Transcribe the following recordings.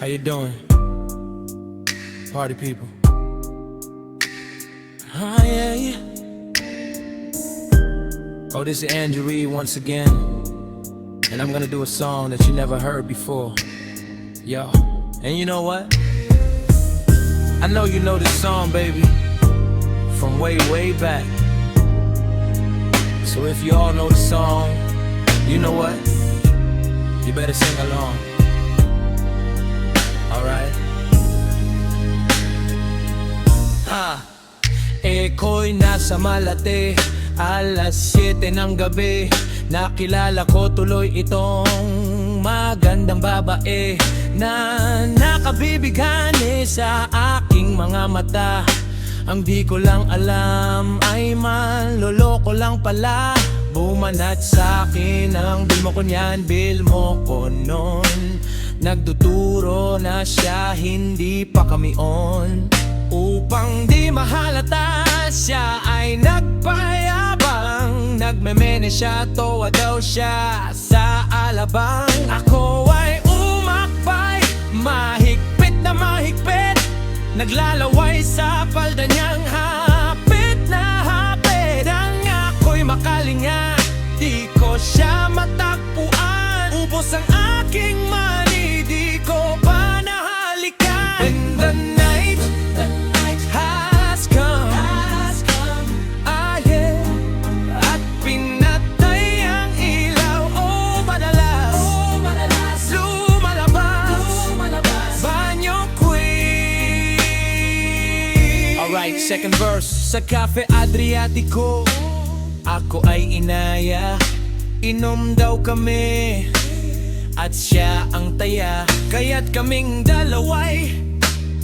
How you doing? Party people. Oh yeah, yeah. Oh, this is Andrew Reed once again, and I'm gonna do a song that you never heard before. Yo, and you know what? I know you know this song, baby, from way, way back. So if you all know the song, you know what? You better sing along. Alright? Eko'y nasa Malate, alas 7 ng gabi. Nakilala ko tuloy itong magandang babae na nakabibigani sa aking mga mata. Ang di ko lang alam ay manloloko lang pala. Bumanat sa'kin ang bill mo ko niyan, bill mo ko nun. Nagtuturo na siya, hindi pa kami on. Upang di mahalata, siya ay nagpayabang. Nagmemene siya, towa daw siya sa alabang. Ako ay umakbay, mahigpit na mahigpit. Naglalaway sa palda niyang hapit na hapit. Ang ako'y makalinga, di ko siya matakpuan. Ubos ang aking money, di ko pa nahalikan. When the night has come, ah yeah, at pinatay ang ilaw, oh madalas lumalabas banyo queen. Alright, second verse. Sa Cafe Adriatico, ako ay inaya. Inom daw kami at siya ang taya, kaya't kaming dalaway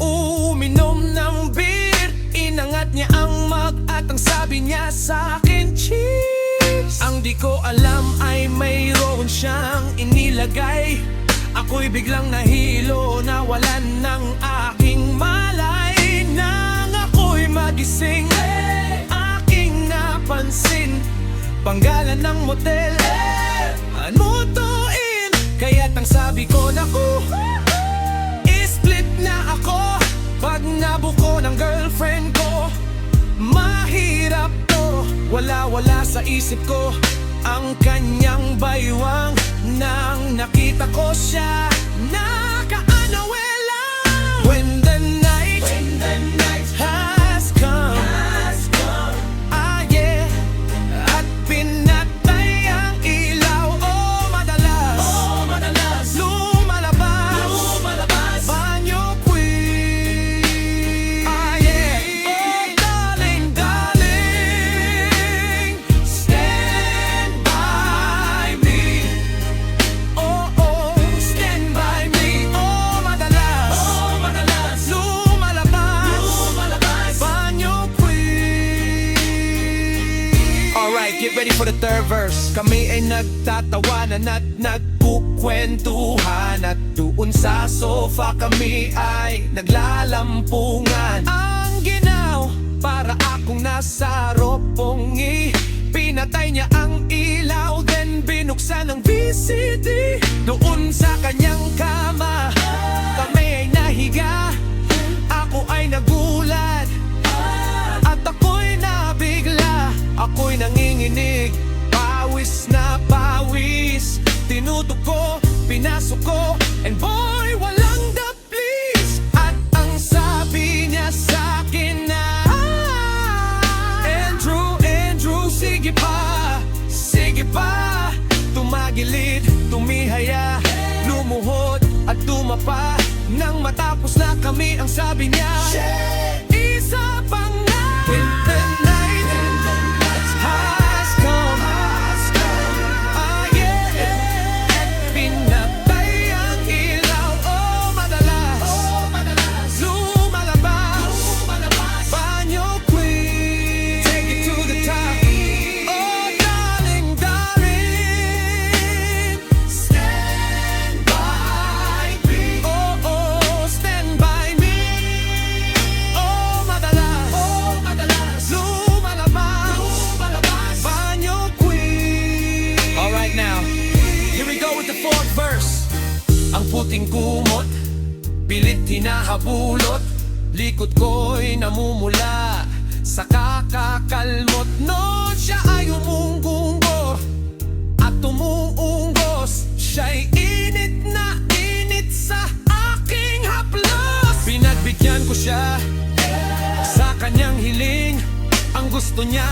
uminom ng beer. Inangat niya ang mug at ang sabi niya sa akin, cheers. Ang di ko alam ay mayroon siyang inilagay. Ako'y biglang nahilo, nawalan ng aking malay. Nang ako'y magising, aking napansin panggalan ng motel, anutuin. Kaya't ang sabi ko, naku, split na ako. Pag nabuko ng girlfriend ko, mahirap to. Wala sa isip ko ang kanyang baywang. Nang nakita ko siya, naka-anawela. When the night has come, ah yeah, at pinatay ang ilaw, oh madalas lumalabas banyo queen. Ah yeah, oh darling, stand by me. Oh stand by me. Oh madalas lumalabas banyo queen. Alright, get ready for the third verse. Kami ay nagtatawanan at nagkukwentuhan, at doon sa sofa kami ay naglalampungan. Ang ginaw, para akong nasa ropongi. Pinatay niya ang ilaw, then binuksan ang VCD. Doon sa kanyang kama, kami ay nahiga. Ako ay nagulat at ako'y nabigla. Ako'y nanginginig, pawis na pawis. Tinutok ko, pinasok ko, and boy, walang the please. At ang sabi niya sa'kin na, Andrew, sige pa. Tumagilid, tumihaya, lumuhod at tumapa. Nang matapos na kami, ang sabi niya, isa pang night. When the night has come, ah yeah, pinatay ang ilaw, oh madalas lumalabas banyo queen. Take it to the top, oh darling, stand by me. Oh stand by me. Oh madalas lumalabas banyo queen. Alright, now here we go with the fourth verse. Ang puting kumot Pilit hinahabulot, likod ko'y namumula sa kakakalmot. Noon siya ay umunggungo at umuunggos, siya'y init na init sa aking haplos. Pinagbigyan ko siya sa kanyang hiling, ang gusto niya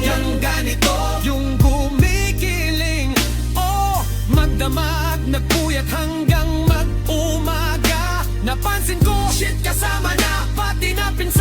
yung ganito, yung gumigiling. Oh, magdamag, nagpuyat hanggang mag-umaga. Napansin ko, shit, kasama na pati na pinsan.